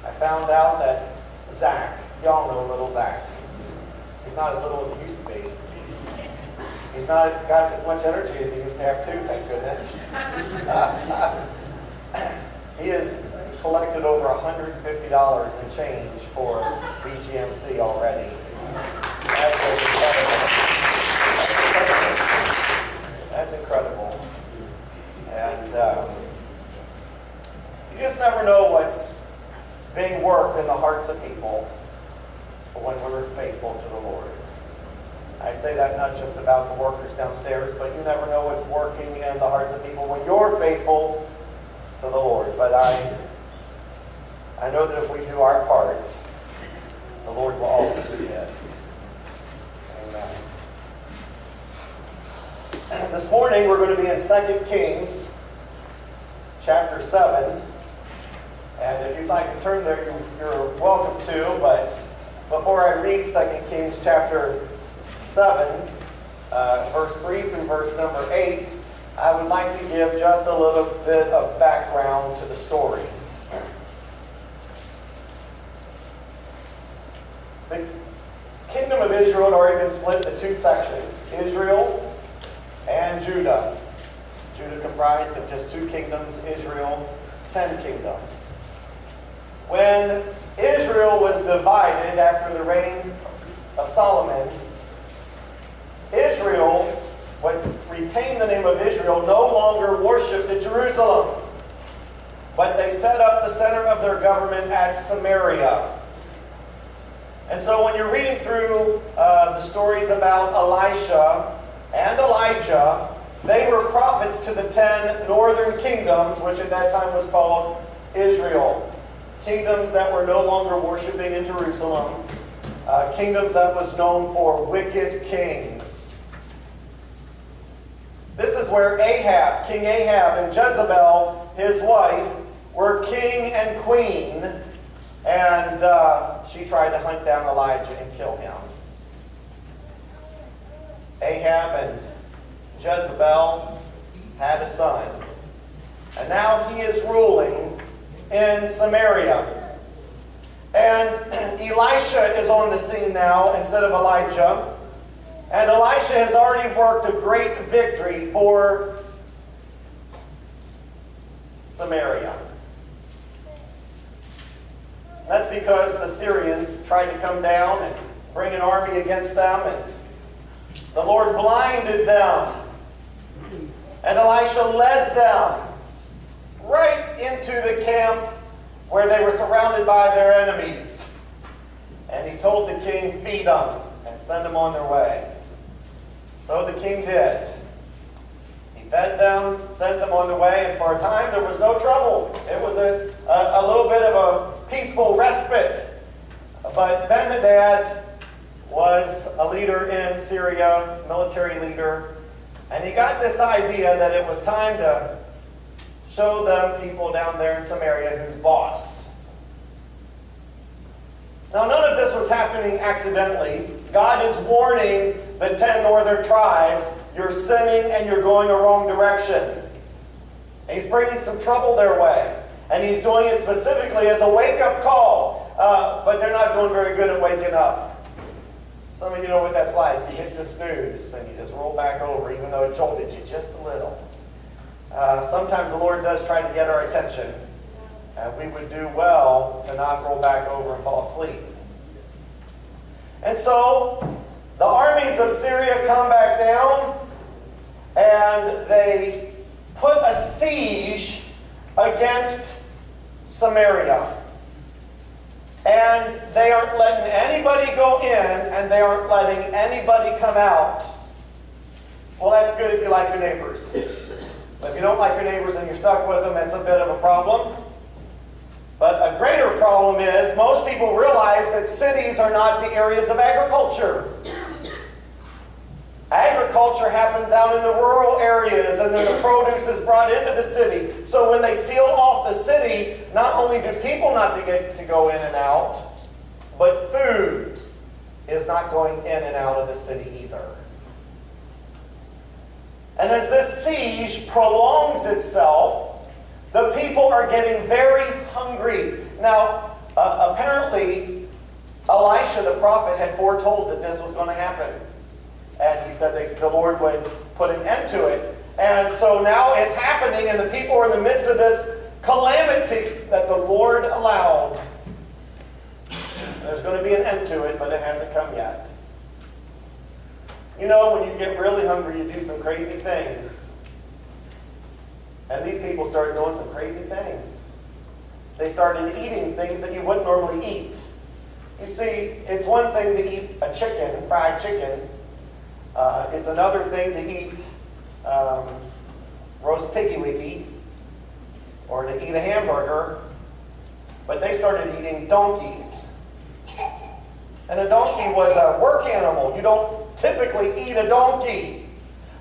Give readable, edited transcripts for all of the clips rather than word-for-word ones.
I found out that Zach, y'all know little Zach, he's not as little as he used to be. He's not got as much energy as he used to have too, thank goodness. He has collected over $150 in change for BGMC already. That's incredible. And you just never know what's being worked in the hearts of people when we're faithful to the Lord. I say that not just about the workers downstairs, but you never know what's working in the hearts of people when you're faithful to the Lord. But I know that if we do our part, the Lord will always do His. Amen. This morning we're going to be in 2 Kings chapter 7. And if you'd like to turn there, you're welcome to. But before I read 2 Kings chapter 7, verse 3 through verse number 8, I would like to give just a little bit of background to the story. The kingdom of Israel had already been split into two sections, Israel and Judah. Judah comprised of just two kingdoms, Israel 10 kingdoms. When Israel was divided after the reign of Solomon, Israel, what retained the name of Israel, no longer worshipped at Jerusalem, but they set up the center of their government at Samaria. And so when you're reading through the stories about Elisha and Elijah, they were prophets to the 10 northern kingdoms, which at that time was called Israel. Kingdoms that were no longer worshiping in Jerusalem. Kingdoms that was known for wicked kings. This is where Ahab, King Ahab, and Jezebel, his wife, were king and queen. And she tried to hunt down Elijah and kill him. Ahab and Jezebel had a son. And now he is ruling in Samaria. And Elisha is on the scene now instead of Elijah. And Elisha has already worked a great victory for Samaria. That's because the Syrians tried to come down and bring an army against them, and the Lord blinded them. And Elisha led them right into the camp where they were surrounded by their enemies. And he told the king, feed them and send them on their way. So the king did. He fed them, sent them on their way, and for a time there was no trouble. It was a little bit of a peaceful respite. But Ben-Hadad was a leader in Syria, military leader, and he got this idea that it was time to show them people down there in Samaria who's boss. Now, none of this was happening accidentally. God is warning the 10 northern tribes, you're sinning and you're going a wrong direction. He's bringing some trouble their way. And he's doing it specifically as a wake-up call. But they're not doing very good at waking up. Some of you know what that's like. You hit the snooze and you just roll back over even though it jolted you just a little. Sometimes the Lord does try to get our attention. And we would do well to not roll back over and fall asleep. And so the armies of Syria come back down and they put a siege against Samaria. And they aren't letting anybody go in and they aren't letting anybody come out. Well, that's good if you like your neighbors. But if you don't like your neighbors and you're stuck with them, it's a bit of a problem. But a greater problem is most people realize that cities are not the areas of agriculture. Agriculture happens out in the rural areas, and then the produce is brought into the city. So when they seal off the city, not only do people not to get to go in and out, but food is not going in and out of the city either. And as this siege prolongs itself, the people are getting very hungry. Now, Apparently, Elisha the prophet had foretold that this was going to happen. And he said that the Lord would put an end to it. And so now it's happening, and the people are in the midst of this calamity that the Lord allowed. There's going to be an end to it, but it hasn't come yet. You know, when you get really hungry, you do some crazy things. And these people started doing some crazy things. They started eating things that you wouldn't normally eat. You see, it's one thing to eat a chicken, fried chicken. It's another thing to eat roast piggy wiggy or to eat a hamburger. But they started eating donkeys. And a donkey was a work animal. You don't typically eat a donkey.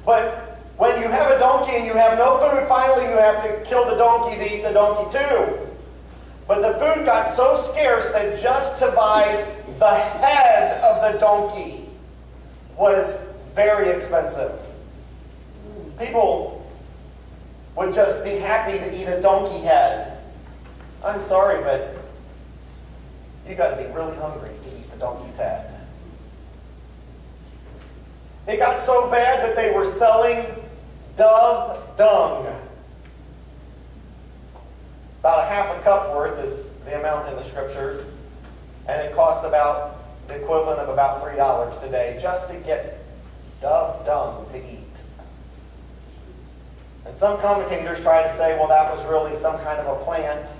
But when you have a donkey and you have no food, finally you have to kill the donkey to eat the donkey too. But the food got so scarce that just to buy the head of the donkey was very expensive. People would just be happy to eat a donkey head. I'm sorry, but you got to be really hungry to eat the donkey's head. It got so bad that they were selling dove dung. About a half a cup worth is the amount in the scriptures. And it cost about the equivalent of about $3 today just to get dove dung to eat. And some commentators try to say, well, that was really some kind of a plant.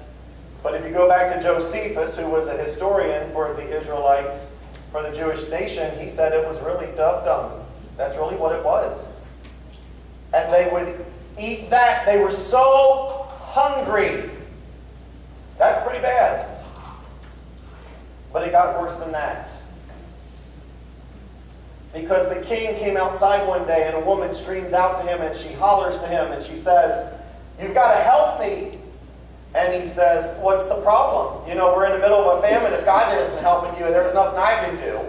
But if you go back to Josephus, who was a historian for the Israelites, for the Jewish nation, he said it was really dove dung. That's really what it was. And they would eat that. They were so hungry. That's pretty bad. But it got worse than that. Because the king came outside one day and a woman screams out to him and she hollers to him and she says, "You've got to help me." And he says, "What's the problem? You know, we're in the middle of a famine. If God isn't helping you, there's nothing I can do."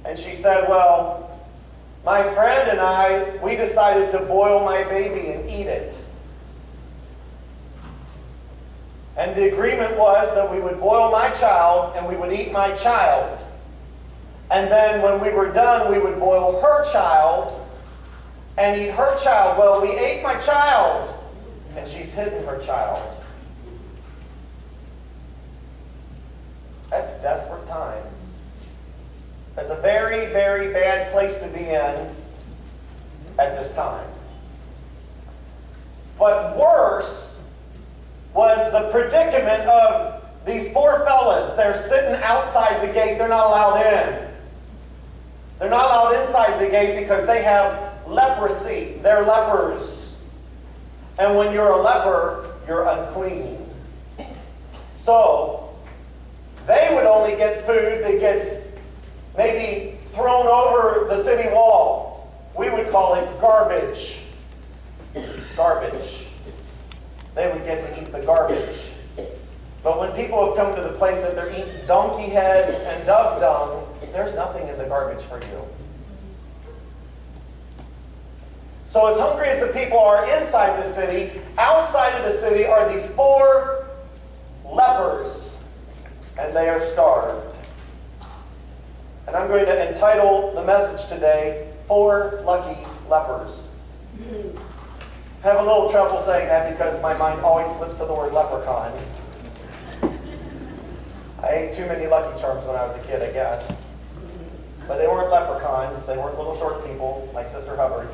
And she said, "Well, my friend and I, we decided to boil my baby and eat it. And the agreement was that we would boil my child and we would eat my child. And then when we were done, we would boil her child and eat her child. Well, we ate my child." And she's hidden her child. That's desperate times. That's a very, very bad place to be in at this time. But worse was the predicament of these four fellas. They're sitting outside the gate. They're not allowed in. They're not allowed inside the gate because they have leprosy. They're lepers. And when you're a leper, you're unclean. So, they would only get food that gets maybe thrown over the city wall. We would call it garbage. Garbage. They would get to eat the garbage. But when people have come to the place that they're eating donkey heads and dove dung, there's nothing in the garbage for you. So as hungry as the people are inside the city, outside of the city are these four lepers, and they are starved. And I'm going to entitle the message today, "Four Lucky Lepers." I have a little trouble saying that because my mind always flips to the word leprechaun. I ate too many Lucky Charms when I was a kid, I guess. But they weren't leprechauns. They weren't little short people like Sister Hubbard.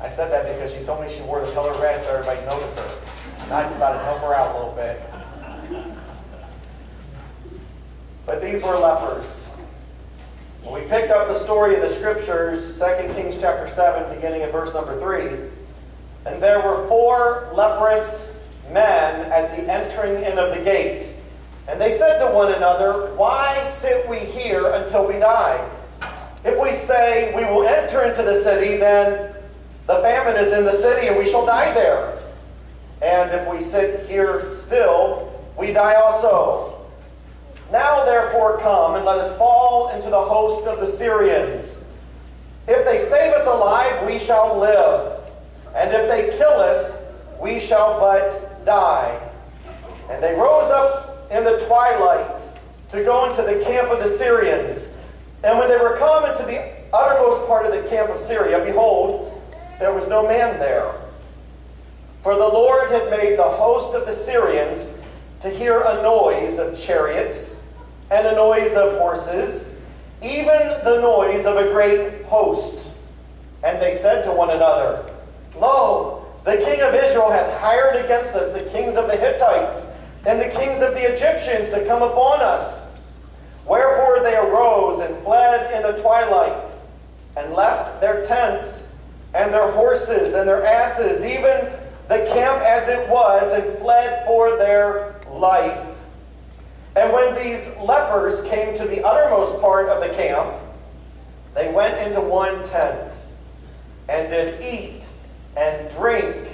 I said that because she told me she wore the color red so everybody noticed her. And I just thought I'd help her out a little bit. But these were lepers. When we pick up the story of the scriptures, 2 Kings chapter 7, beginning at verse number 3, and there were four leprous men at the entering in of the gate. And they said to one another, "Why sit we here until we die? If we say we will enter into the city, then the famine is in the city and we shall die there. And if we sit here still, we die also. Now therefore come and let us fall into the host of the Syrians. If they save us alive, we shall live. And if they kill us, we shall but die. And they rose up in the twilight to go into the camp of the Syrians. And when they were come into the uttermost part of the camp of Syria, behold, there was no man there. For the Lord had made the host of the Syrians to hear a noise of chariots and a noise of horses, even the noise of a great host. And they said to one another, Lo, the king of Israel hath hired against us the kings of the Hittites and the kings of the Egyptians to come upon us. Wherefore they arose and fled in the twilight, and left their tents and their horses and their asses, even the camp as it was, and fled for their life. And when these lepers came to the uttermost part of the camp, they went into one tent, and did eat and drink,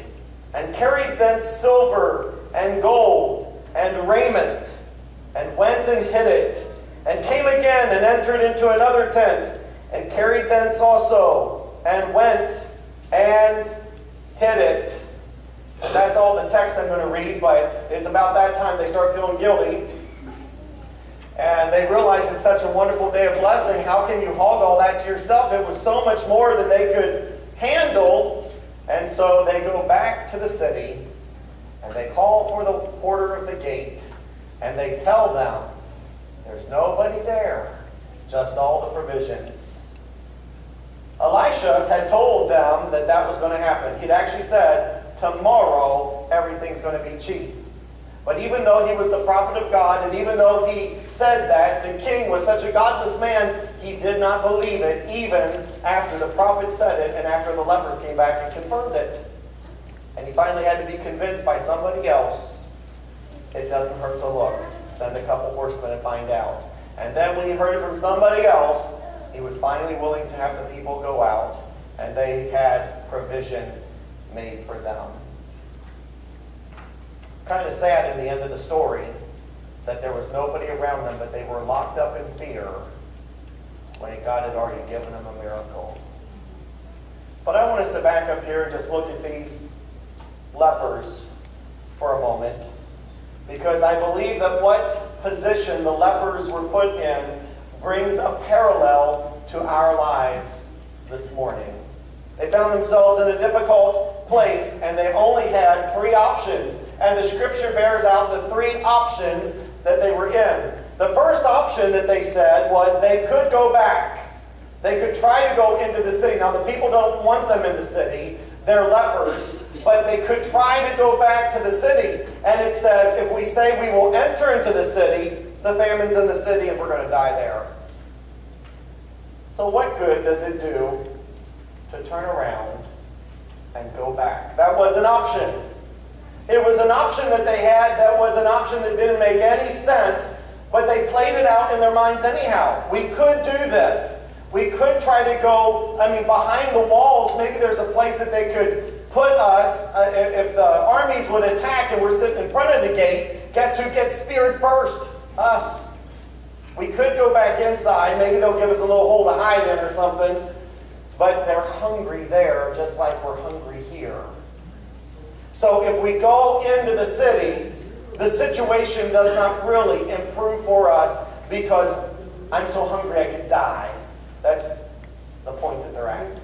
and carried thence silver and gold and raiment, and went and hid it, and came again and entered into another tent, and carried thence also, and went and hid it. And that's all the text I'm going to read, but it's about that time they start feeling guilty. And they realize it's such a wonderful day of blessing. How can you hog all that to yourself? It was so much more than they could handle. And so they go back to the city, and they call for the porter of the gate, and they tell them, there's nobody there, just all the provisions. Elisha had told them that that was going to happen. He'd actually said, tomorrow everything's going to be cheap. But even though he was the prophet of God, and even though he said that, the king was such a godless man, he did not believe it, even after the prophet said it, and after the lepers came back and confirmed it. And he finally had to be convinced by somebody else. It doesn't hurt to look. Send a couple horsemen and find out. And then when he heard it from somebody else, he was finally willing to have the people go out, and they had provision made for them. Kind of sad in the end of the story that there was nobody around them, but they were locked up in fear when God had already given them a miracle. But I want us to back up here and just look at these lepers for a moment, because I believe that what position the lepers were put in brings a parallel to our lives this morning. They found themselves in a difficult place, and they only had three options. And the scripture bears out the three options that they were in. The first option that they said was they could go back. They could try to go into the city. Now, the people don't want them in the city. They're lepers. But they could try to go back to the city. And it says, if we say we will enter into the city, the famine's in the city and we're going to die there. So what good does it do to turn around and go back? That was an option. It was an option that they had. That was an option that didn't make any sense, but they played it out in their minds anyhow. We could do this. We could try to go, behind the walls. Maybe there's a place that they could put us. If the armies would attack and we're sitting in front of the gate, guess who gets speared first? Us. We could go back inside. Maybe they'll give us a little hole to hide in or something. But they're hungry there, just like we're hungry here. So if we go into the city, the situation does not really improve for us because I'm so hungry I could die. That's the point that they're at.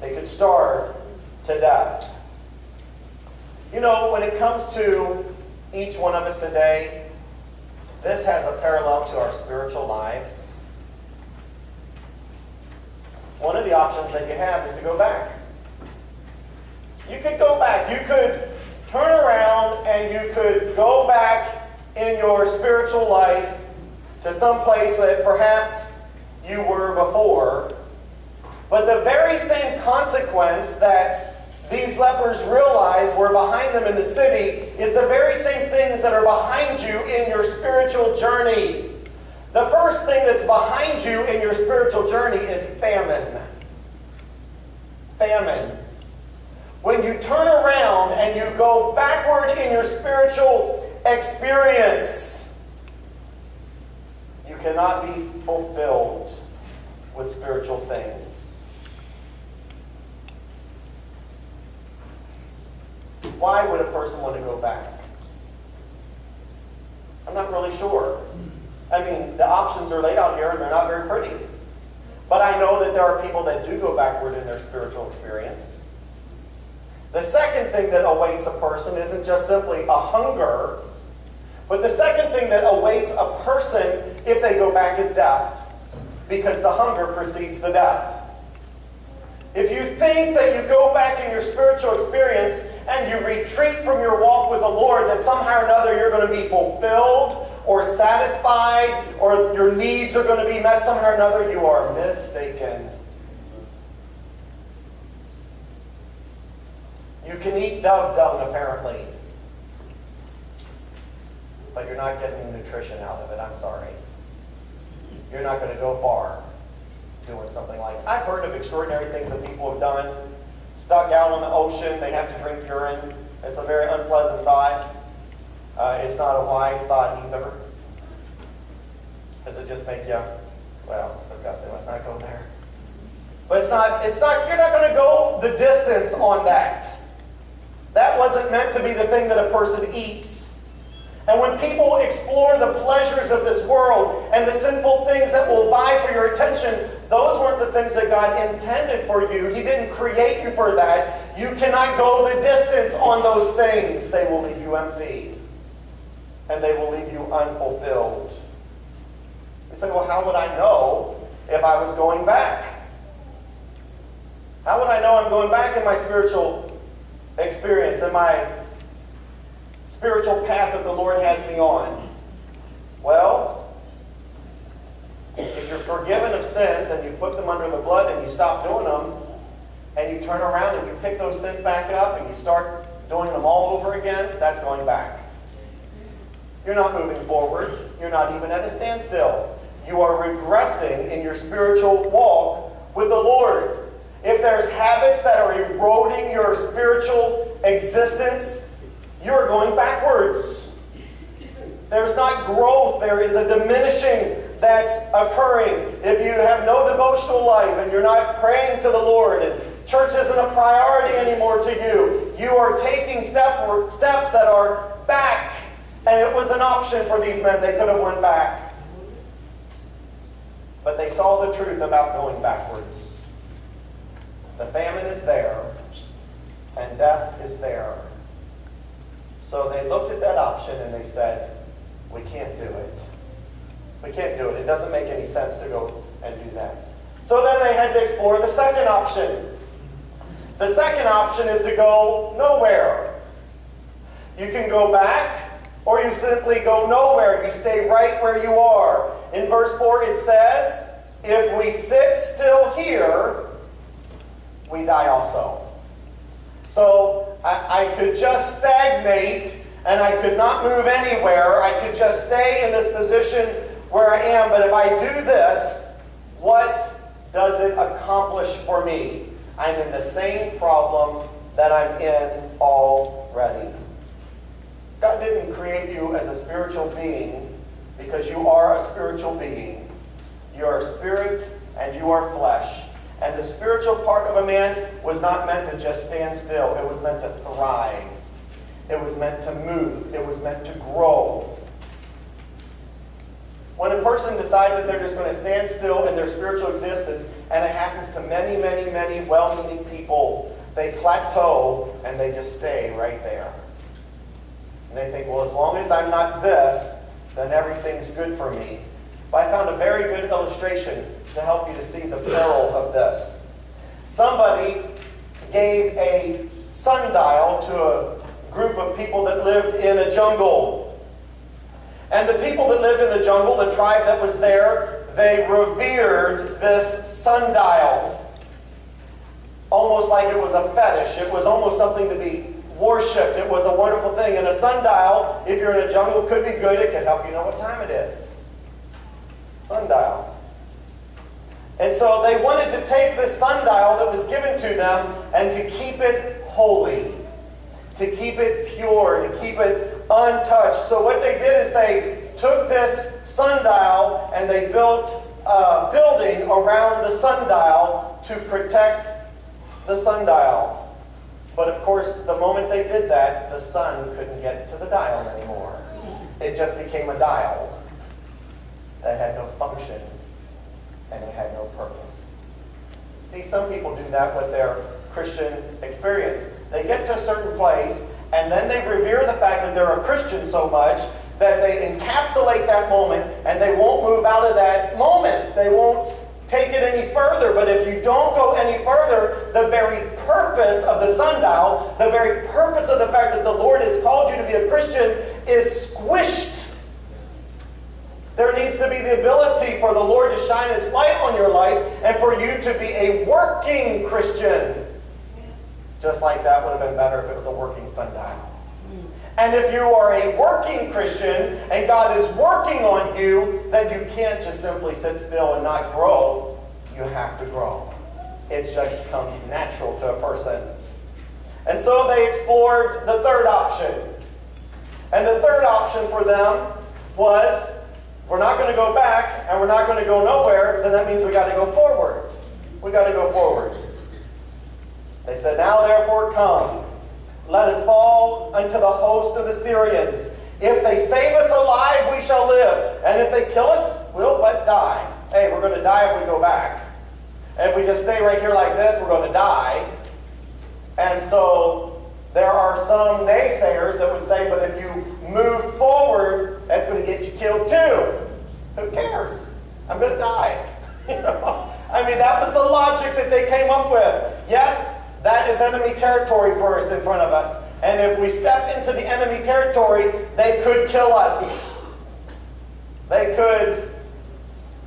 They could starve to death. You know, when it comes to each one of us today, this has a parallel to our spiritual lives. One of the options that you have is to go back. You could go back. You could turn around and you could go back in your spiritual life to some place that perhaps you were before. But the very same consequence that these lepers realized were behind them in the city is the very same things that are behind you in your spiritual journey. The first thing that's behind you in your spiritual journey is famine. Famine. When you turn around and you go backward in your spiritual experience, you cannot be fulfilled with spiritual things. why would a person want to go back? I'm not really sure. I mean, the options are laid out here and they're not very pretty. But I know that there are people that do go backward in their spiritual experience. The second thing that awaits a person isn't just simply a hunger, but the second thing that awaits a person if they go back is death, because the hunger precedes the death. If you think that you go back in your spiritual experience and you retreat from your walk with the Lord, that somehow or another you're going to be fulfilled or satisfied or your needs are going to be met somehow or another, you are mistaken. You can eat dove dung, apparently, but you're not getting nutrition out of it. I'm sorry. You're not going to go far doing something like that. I've heard of extraordinary things that people have done. Stuck out on the ocean, they have to drink urine. It's a very unpleasant thought. It's not a wise thought either. Does it just make you, well, it's disgusting. Let's not go there. But you're not going to go the distance on that. That wasn't meant to be the thing that a person eats. And when people explore the pleasures of this world and the sinful things that will vie for your attention, those weren't the things that God intended for you. He didn't create you for that. You cannot go the distance on those things. They will leave you empty. And they will leave you unfulfilled. You say, well, how would I know if I was going back? How would I know I'm going back in my spiritual experience, in my spiritual path that the Lord has me on? Well, if you're forgiven of sins and you put them under the blood and you stop doing them, and you turn around and you pick those sins back up and you start doing them all over again, that's going back. You're not moving forward. You're not even at a standstill. You are regressing in your spiritual walk with the Lord. If there's habits that are eroding your spiritual existence, you're going backwards. There's not growth. There is a diminishing that's occurring. If you have no devotional life and you're not praying to the Lord and church isn't a priority anymore to you, you are taking steps that are back. And it was an option for these men. They could have went back. But they saw the truth about going backwards. The famine is there, and death is there. So they looked at that option and they said, we can't do it. We can't do it. It doesn't make any sense to go and do that. So then they had to explore the second option. The second option is to go nowhere. You can go back, or you simply go nowhere. You stay right where you are. In verse 4 it says, if we sit still here, we die also. So I could just stagnate and I could not move anywhere. I could just stay in this position where I am. But if I do this, what does it accomplish for me? I'm in the same problem that I'm in already. God didn't create you as a spiritual being because you are a spiritual being. You are spirit and you are flesh. And the spiritual part of a man was not meant to just stand still. It was meant to thrive. It was meant to move. It was meant to grow. When a person decides that they're just going to stand still in their spiritual existence, and it happens to many, many, many well-meaning people, they plateau and they just stay right there. And they think, well, as long as I'm not this, then everything's good for me. But I found a very good illustration to help you to see the peril of this. Somebody gave a sundial to a group of people that lived in a jungle. And the people that lived in the jungle, the tribe that was there, they revered this sundial. Almost like it was a fetish. It was almost something to be worshipped. It was a wonderful thing. And a sundial, if you're in a jungle, could be good. It could help you know what time it is. Sundial. And so they wanted to take this sundial that was given to them and to keep it holy, to keep it pure, to keep it untouched. So what they did is they took this sundial and they built a building around the sundial to protect the sundial. But of course, the moment they did that, the sun couldn't get to the dial anymore. It just became a dial that had no function and it had no purpose. See, some people do that with their Christian experience. They get to a certain place and then they revere the fact that they're a Christian so much that they encapsulate that moment and they won't move out of that moment. They won't take it any further. But if you don't go any further, the very purpose of the sundial, the very purpose of the fact that the Lord has called you to be a Christian is squished. There needs to be the ability for the Lord to shine His light on your life and for you to be a working Christian. Just like that would have been better if it was a working sundial. And if you are a working Christian and God is working on you, then you can't just simply sit still and not grow. You have to grow. It just comes natural to a person. And so they explored the third option. And the third option for them was, if we're not going to go back and we're not going to go nowhere, then that means we got to go forward. We got to go forward. They said, now therefore come. Let us fall unto the host of the Syrians. If they save us alive, we shall live. And if they kill us, we'll but die. Hey, we're going to die if we go back. And if we just stay right here like this, we're going to die. And so there are some naysayers that would say, but if you move forward, that's going to get you killed too. Who cares? I'm going to die. I mean, that was the logic that they came up with. Yes, that is enemy territory for us in front of us. And if we step into the enemy territory, they could kill us. They could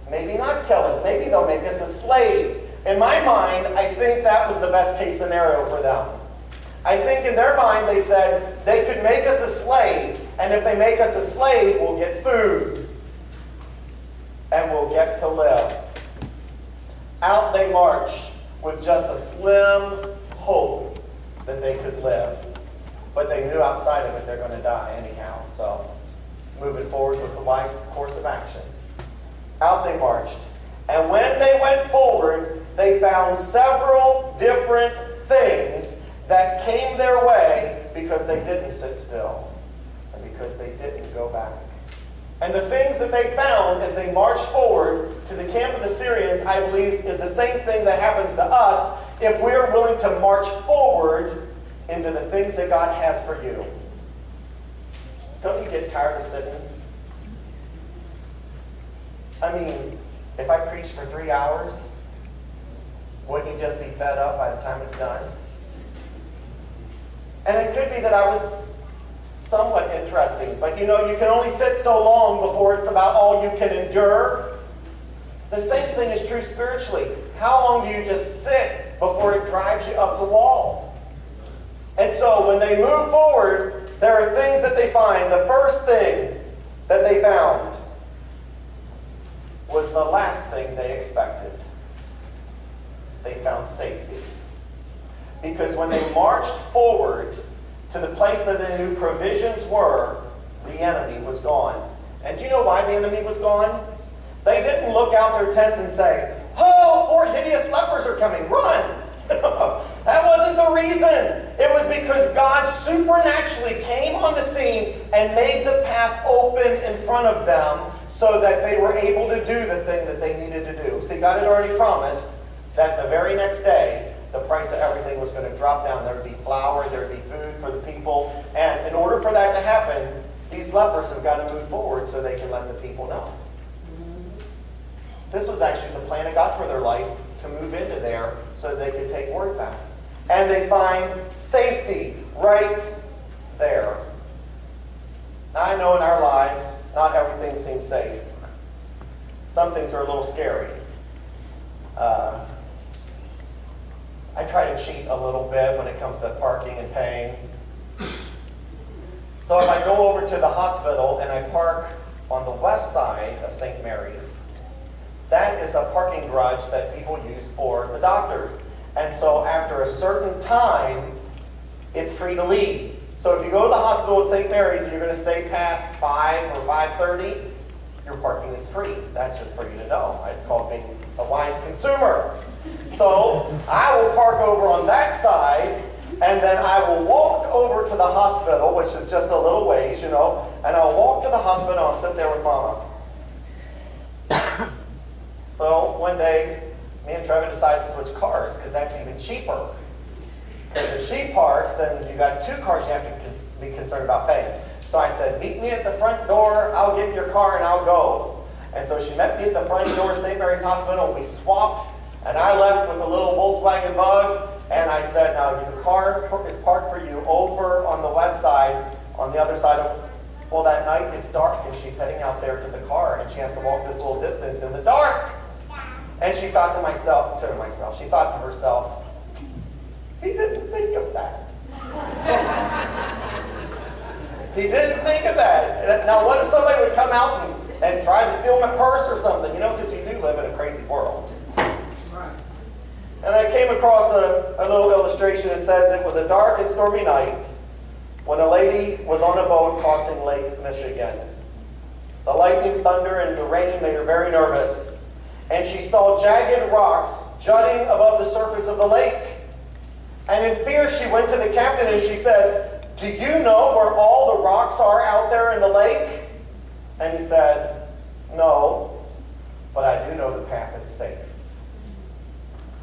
maybe not kill us. Maybe they'll make us a slave. In my mind, I think that was the best case scenario for them. I think in their mind they said they could make us a slave. And if they make us a slave, we'll get food. And we'll get to live. Out they march with just a slim hope that they could live. But they knew outside of it they're going to die anyhow. So moving forward was the wise course of action. Out they marched. And when they went forward, they found several different things that came their way because they didn't sit still and because they didn't go back. And the things that they found as they marched forward to the camp of the Syrians, I believe, is the same thing that happens to us if we're willing to march forward into the things that God has for you. Don't you get tired of sitting? I mean, if I preached for 3 hours, wouldn't you just be fed up by the time it's done? And it could be that I was somewhat interesting, but you know, you can only sit so long before it's about all you can endure. The same thing is true spiritually. How long do you just sit before it drives you up the wall? And so when they move forward, there are things that they find. The first thing that they found was the last thing they expected. They found safety. Because when they marched forward to the place that they knew provisions were, the enemy was gone. And do you know why the enemy was gone? They didn't look out their tents and say, "Oh, 4 hideous lepers are coming, run!" That wasn't the reason. It was because God supernaturally came on the scene and made the path open in front of them so that they were able to do the thing that they needed to do. See, God had already promised that the very next day, the price of everything was going to drop down. There would be flour, there would be food for the people. And in order for that to happen, these lepers have got to move forward so they can let the people know. This was actually the plan of God for their life, to move into there so they could take word back. And they find safety right there. Now, I know in our lives, not everything seems safe. Some things are a little scary. I try to cheat a little bit when it comes to parking and paying. So if I go over to the hospital and I park on the west side of St. Mary's, that is a parking garage that people use for the doctors. And so after a certain time, it's free to leave. So if you go to the hospital at St. Mary's and you're going to stay past 5 or 5:30, your parking is free. That's just for you to know. It's called being a wise consumer. So I will park over on that side, And then I will walk over to the hospital, which is just a little ways, and I'll walk to the hospital and I'll sit there with Mama. So one day, me and Trevor decided to switch cars because that's even cheaper. Because if she parks, then you got two cars you have to be concerned about paying. So I said, meet me at the front door, I'll get in your car and I'll go. And so she met me at the front door of St. Mary's Hospital, we swapped, and I left with a little Volkswagen Bug, and I said, now the car is parked for you over on the west side, on the other side of, well, that night it's dark, and she's heading out there to the car, and she has to walk this little distance in the dark. And she thought to herself, he didn't think of that. He didn't think of that. Now, what if somebody would come out and try to steal my purse or something, because you do live in a crazy world. And I came across a little illustration that says it was a dark and stormy night when a lady was on a boat crossing Lake Michigan. The lightning, thunder, and the rain made her very nervous, and she saw jagged rocks jutting above the surface of the lake. And in fear, she went to the captain and she said, "Do you know where all the rocks are out there in the lake?" And he said, "No, but I do know the path that's safe.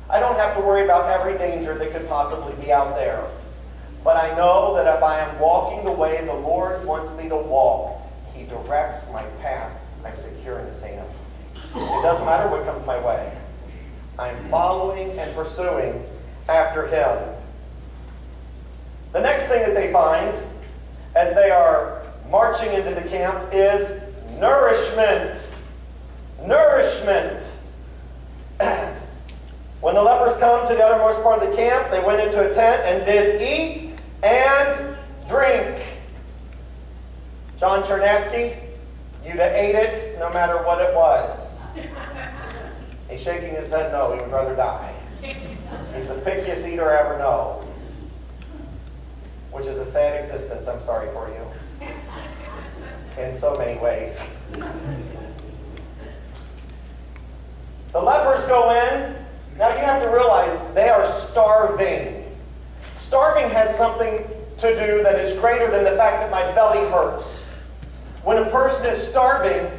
I don't have to worry about every danger that could possibly be out there. But I know that if I am walking the way the Lord wants me to walk, He directs my path. I'm secure in His hand. It doesn't matter what comes my way. I'm following and pursuing after Him." The next thing that they find as they are marching into the camp is nourishment. Nourishment. When the lepers come to the uttermost part of the camp, they went into a tent and did eat and drink. John Chernesky, you'd have ate it no matter what it was. He's shaking his head no, he would rather die. He's the pickiest eater I ever know. Which is a sad existence, I'm sorry for you. In so many ways. The lepers go in. Now you have to realize they are starving. Starving has something to do that is greater than the fact that my belly hurts. When a person is starving,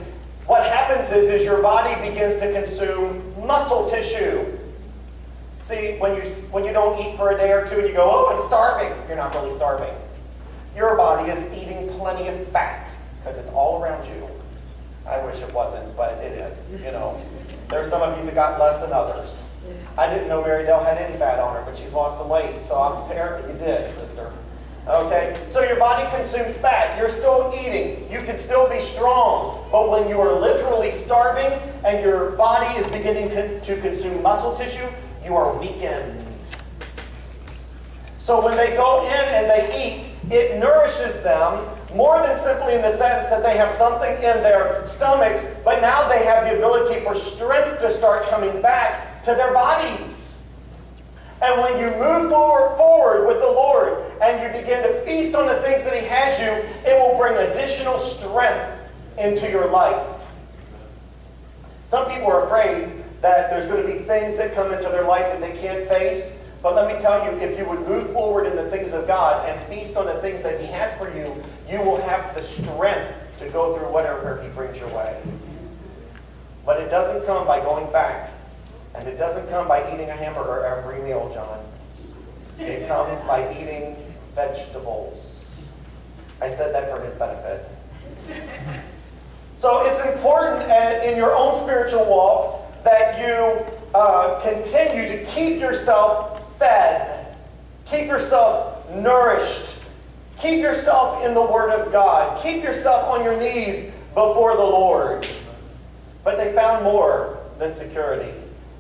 what happens is your body begins to consume muscle tissue. See, when you don't eat for a day or two and you go, "Oh, I'm starving," you're not really starving. Your body is eating plenty of fat because it's all around you. I wish it wasn't, but it is. There's some of you that got less than others. I didn't know Mary Dell had any fat on her, but she's lost some weight, so apparently you did, sister. Okay? So your body consumes fat. You're still eating. You can still be strong. But when you are literally starving and your body is beginning to consume muscle tissue, you are weakened. So when they go in and they eat, it nourishes them more than simply in the sense that they have something in their stomachs, but now they have the ability for strength to start coming back to their bodies. And when you move forward with the Lord and you begin to feast on the things that He has you, it will bring additional strength into your life. Some people are afraid that there's going to be things that come into their life that they can't face. But let me tell you, if you would move forward in the things of God and feast on the things that He has for you, you will have the strength to go through whatever He brings your way. But it doesn't come by going back. And it doesn't come by eating a hamburger every meal, John. It comes by eating vegetables. I said that for his benefit. So it's important in your own spiritual walk that you continue to keep yourself fed. Keep yourself nourished. Keep yourself in the Word of God. Keep yourself on your knees before the Lord. But they found more than security.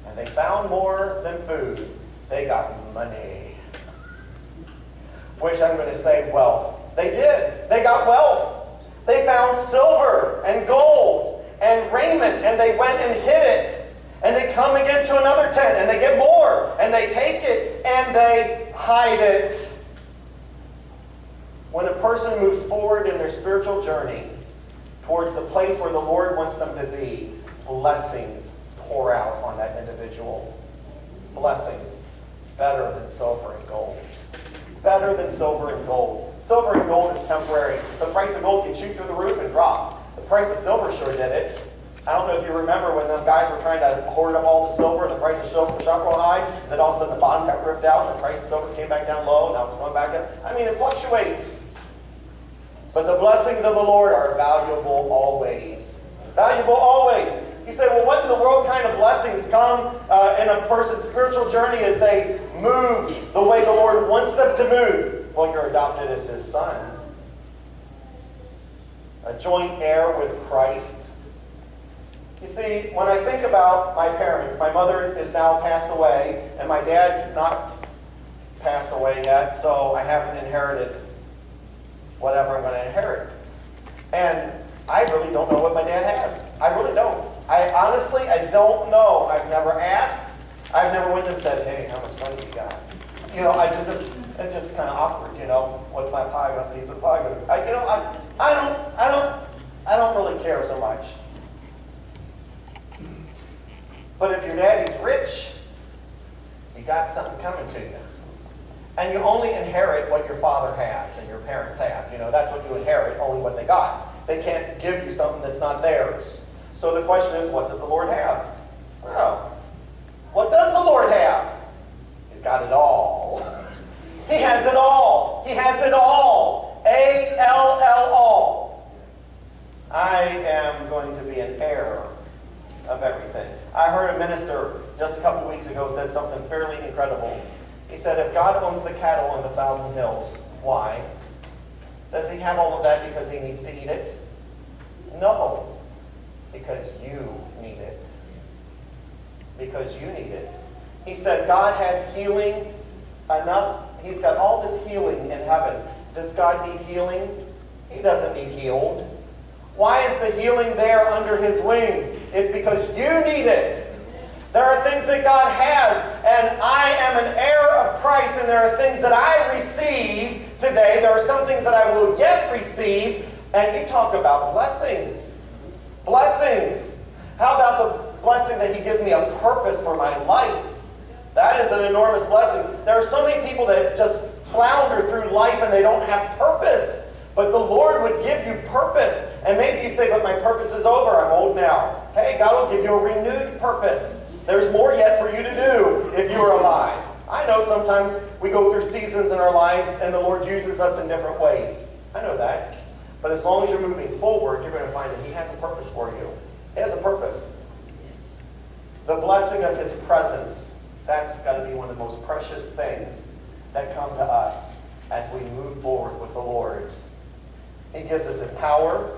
And they found more than food. They got money. Which I'm going to say wealth. They did. They got wealth. They found silver and gold and raiment, and they went and hid it. And they come again to another tent, and they get more, and they take it, and they hide it. When a person moves forward in their spiritual journey towards the place where the Lord wants them to be, blessings pour out on that individual. Blessings better than silver and gold. better than silver and gold. Silver and gold is temporary. The price of gold can shoot through the roof and drop. The price of silver sure did it. I don't know if you remember when them guys were trying to hoard up all the silver and the price of silver shot real high, and then all of a sudden the bottom got ripped out and the price of silver came back down low, and now it's going back up. I mean, it fluctuates. But the blessings of the Lord are valuable always. Valuable always. You say, well, what in the world kind of blessings come in a person's spiritual journey as they move the way the Lord wants them to move? Well, you're adopted as His son. A joint heir with Christ. You see, when I think about my parents, my mother is now passed away, and my dad's not passed away yet, so I haven't inherited whatever I'm going to inherit. And I really don't know what my dad has. I really don't. I don't know. I've never asked. I've never went and said, hey, how much money you got? You know, it's just kind of awkward, you know. What's my pie, a piece of pie? I don't really care so much. But if your daddy's rich, you got something coming to you. And you only inherit what your father has and your parents have. You know, that's what you inherit, only what they got. They can't give you something that's not theirs. So the question is, what does the Lord have? Well, what does the Lord have? He's got it all. He has it all. He has it all. A-L-L all. I am going to be an heir of everything. I heard a minister just a couple weeks ago said something fairly incredible. He said, if God owns the cattle on the 1,000 hills, why? Does He have all of that because He needs to eat it? No. Because you need it. Because you need it. He said, God has healing enough. He's got all this healing in heaven. Does God need healing? He doesn't need healed. Why is the healing there under His wings? It's because you need it. There are things that God has, and I am an heir of Christ, and there are things that I receive today. There are some things that I will yet receive, and you talk about blessings. Blessings. How about the blessing that He gives me a purpose for my life? That is an enormous blessing. There are so many people that just flounder through life and they don't have purpose. But the Lord would give you purpose. And maybe you say, but my purpose is over. I'm old now. Hey, God will give you a renewed purpose. There's more yet for you to do if you are alive. I know sometimes we go through seasons in our lives and the Lord uses us in different ways. I know that. But as long as you're moving forward, you're going to find that He has a purpose for you. He has a purpose. The blessing of His presence, that's got to be one of the most precious things that come to us as we move forward with the Lord. He gives us His power.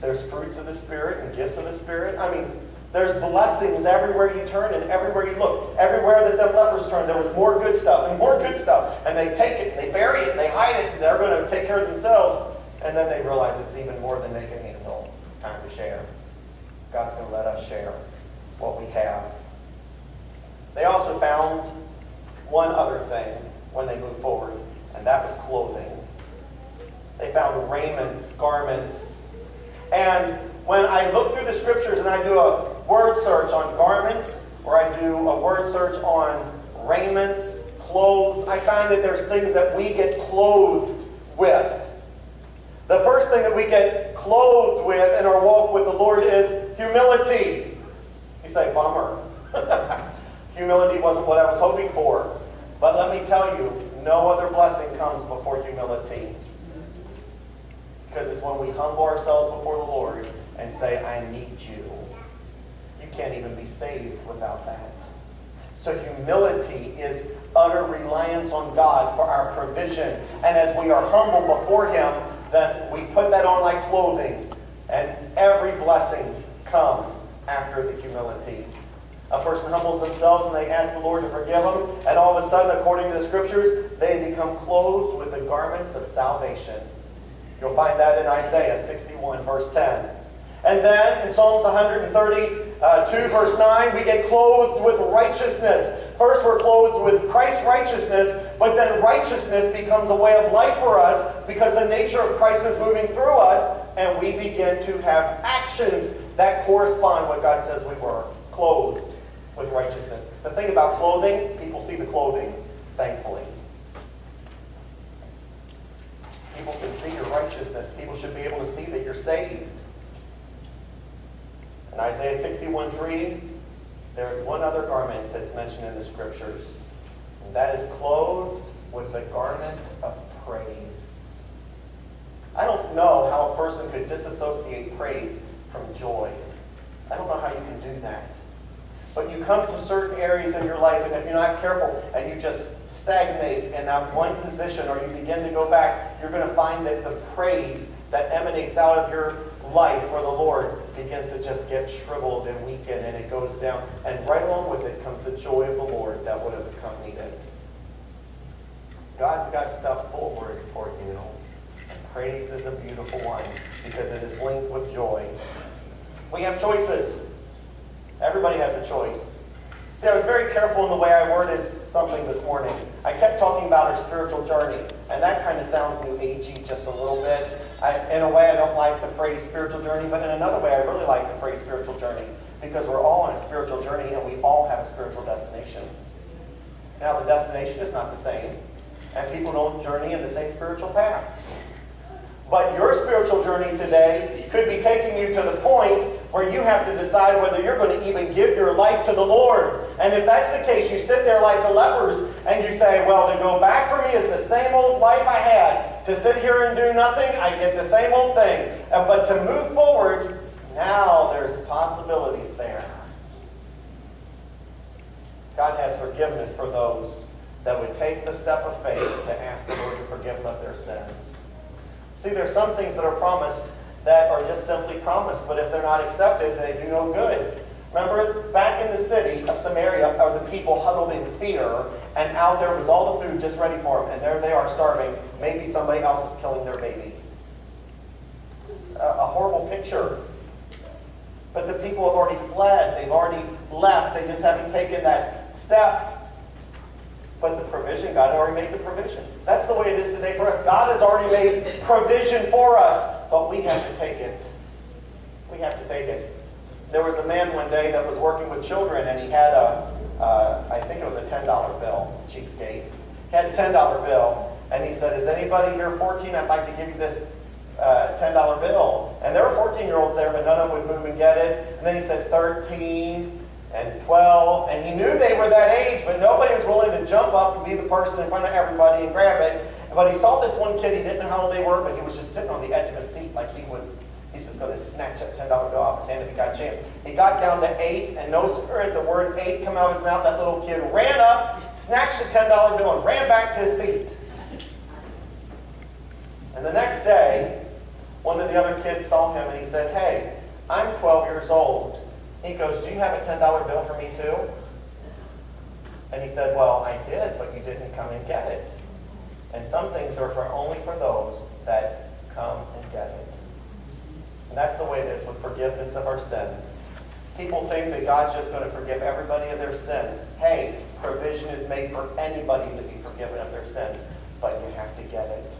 There's fruits of the Spirit and gifts of the Spirit. I mean, there's blessings everywhere you turn and everywhere you look. Everywhere that the lepers turned, there was more good stuff and more good stuff. And they take it, and they bury it, and they hide it, and they're going to take care of themselves. And then they realize it's even more than they can handle. It's time to share. God's going to let us share what we have. They also found one other thing when they moved forward, and that was clothing. They found raiments, garments. And when I look through the scriptures and I do a word search on garments, or I do a word search on raiments, clothes, I find that there's things that we get clothed with. The first thing that we get clothed with in our walk with the Lord is humility. You say, bummer. Humility wasn't what I was hoping for. But let me tell you, no other blessing comes before humility. Because it's when we humble ourselves before the Lord and say, I need you. You can't even be saved without that. So humility is utter reliance on God for our provision. And as we are humble before Him, then we put that on like clothing. And every blessing comes after the humility. A person humbles themselves and they ask the Lord to forgive them. And all of a sudden, according to the scriptures, they become clothed with the garments of salvation. You'll find that in Isaiah 61, verse 10. And then in Psalms 132, verse 9, we get clothed with righteousness. First, we're clothed with Christ's righteousness, but then righteousness becomes a way of life for us because the nature of Christ is moving through us, and we begin to have actions that correspond what God says we were, clothed with righteousness. The thing about clothing, people see the clothing, thankfully. People can see your righteousness. People should be able to see that you're saved. In Isaiah 61:3, there's one other garment that's mentioned in the Scriptures, and that is clothed with the garment of praise. I don't know how a person could disassociate praise from joy. I don't know how you can do that. But you come to certain areas in your life, and if you're not careful and you just stagnate in that one position, or you begin to go back, you're going to find that the praise that emanates out of your life for the Lord begins to just get shriveled and weaken, and it goes down. And right along with it comes the joy of the Lord that would have accompanied it. God's got stuff forward for you. And praise is a beautiful one because it is linked with joy. We have choices. Everybody has a choice. See, I was very careful in the way I worded something this morning. I kept talking about our spiritual journey, and that kind of sounds new agey just a little bit. In a way, I don't like the phrase spiritual journey, but in another way, I really like the phrase spiritual journey, because we're all on a spiritual journey, and we all have a spiritual destination. Now, the destination is not the same, and people don't journey in the same spiritual path. But your spiritual journey today could be taking you to the point where you have to decide whether you're going to even give your life to the Lord. And if that's the case, you sit there like the lepers and you say, well, to go back for me is the same old life I had. To sit here and do nothing, I get the same old thing. But to move forward, now there's possibilities there. God has forgiveness for those that would take the step of faith to ask the Lord to forgive them of their sins. See, there's some things that are promised that are just simply promised, but if they're not accepted, they do no good. Remember, back in the city of Samaria are the people huddled in fear, and out there was all the food just ready for them, and there they are starving. Maybe somebody else is killing their baby. It's a horrible picture. But the people have already fled. They've already left. They just haven't taken that step. But the provision, God had already made the provision. That's the way it is today for us. God has already made provision for us, but we have to take it. We have to take it. There was a man one day that was working with children, and he had I think it was a $10 bill, cheapskate. He had a $10 bill, and he said, is anybody here 14? I'd like to give you this $10 bill. And there were 14-year-olds there, but none of them would move and get it. And then he said 13. And 12, and he knew they were that age, but nobody was willing to jump up and be the person in front of everybody and grab it. But he saw this one kid, he didn't know how old they were, but he was just sitting on the edge of his seat like he's just going to snatch that $10 bill off his hand if he got a chance. He got down to 8, and no sooner had the word 8 come out of his mouth, that little kid ran up, snatched the $10 bill, and ran back to his seat. And the next day, one of the other kids saw him, and he said, hey, I'm 12 years old. He goes, do you have a $10 bill for me too? And he said, well, I did, but you didn't come and get it. And some things are only for those that come and get it. And that's the way it is with forgiveness of our sins. People think that God's just going to forgive everybody of their sins. Hey, provision is made for anybody to be forgiven of their sins, but you have to get it.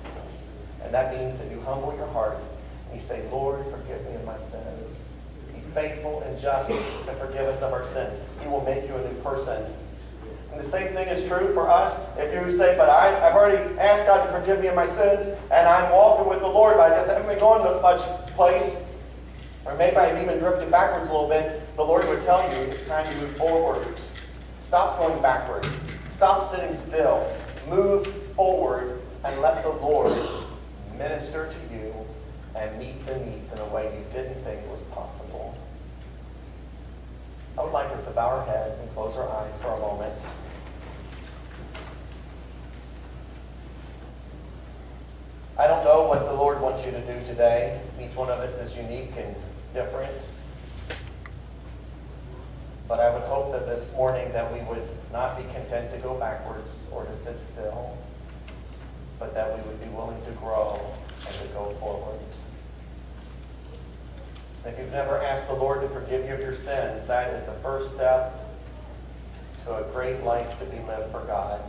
And that means that you humble your heart and you say, Lord, forgive me of my sins. He's faithful and just to forgive us of our sins. He will make you a new person. And the same thing is true for us. If you say, but I've already asked God to forgive me of my sins, and I'm walking with the Lord, but I just haven't been going to much place, or maybe I've even drifted backwards a little bit, the Lord would tell you it's time to move forward. Stop going backward. Stop sitting still. Move forward and let the Lord minister to you and meet the needs in a way you didn't think was possible. I would like us to bow our heads and close our eyes for a moment. I don't know what the Lord wants you to do today. Each one of us is unique and different. But I would hope that this morning that we would not be content to go backwards or to sit still, but that we would be willing to grow and to go forward. If you've never asked the Lord to forgive you of your sins, that is the first step to a great life to be lived for God.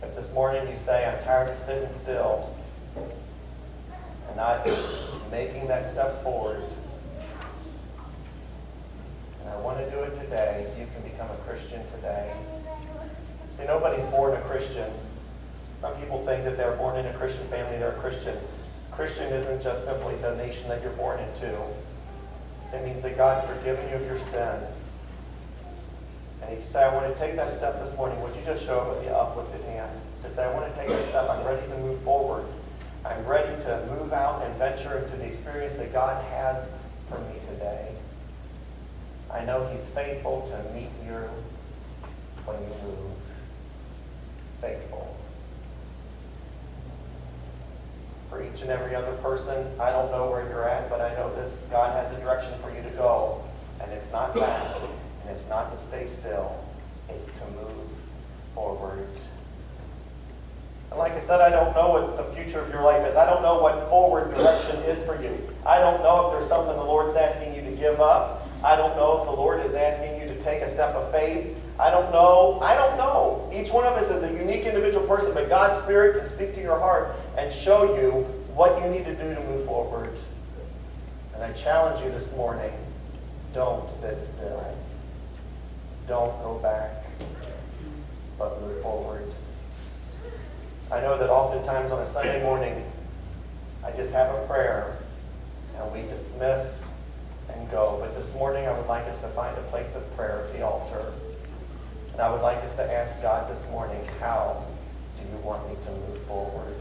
If this morning you say, I'm tired of sitting still and not making that step forward, and I want to do it today, you can become a Christian today. See, nobody's born a Christian. Some people think that they're born in a Christian family, they're a Christian. Christian isn't just simply the nation that you're born into. It means that God's forgiven you of your sins. And if you say, I want to take that step this morning, would you just show up with the uplifted hand? To say, I want to take that step, I'm ready to move forward. I'm ready to move out and venture into the experience that God has for me today. I know He's faithful to meet you when you move. He's faithful. For each and every other person, I don't know where you're at, but I know this. God has a direction for you to go. And it's not back. And it's not to stay still. It's to move forward. And like I said, I don't know what the future of your life is. I don't know what forward direction is for you. I don't know if there's something the Lord's asking you to give up. I don't know if the Lord is asking you to take a step of faith. I don't know. I don't know. Each one of us is a unique individual person, but God's Spirit can speak to your heart and show you what you need to do to move forward. And I challenge you this morning, don't sit still. Don't go back, but move forward. I know that oftentimes on a Sunday morning, I just have a prayer and we dismiss and go. But this morning I would like us to find a place of prayer at the altar. And I would like us to ask God this morning, how do you want me to move forward?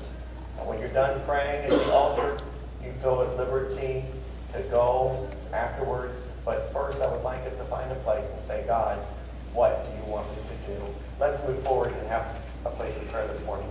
And when you're done praying at the altar, you feel at liberty to go afterwards. But first I would like us to find a place and say, God, what do you want me to do? Let's move forward and have a place of prayer this morning.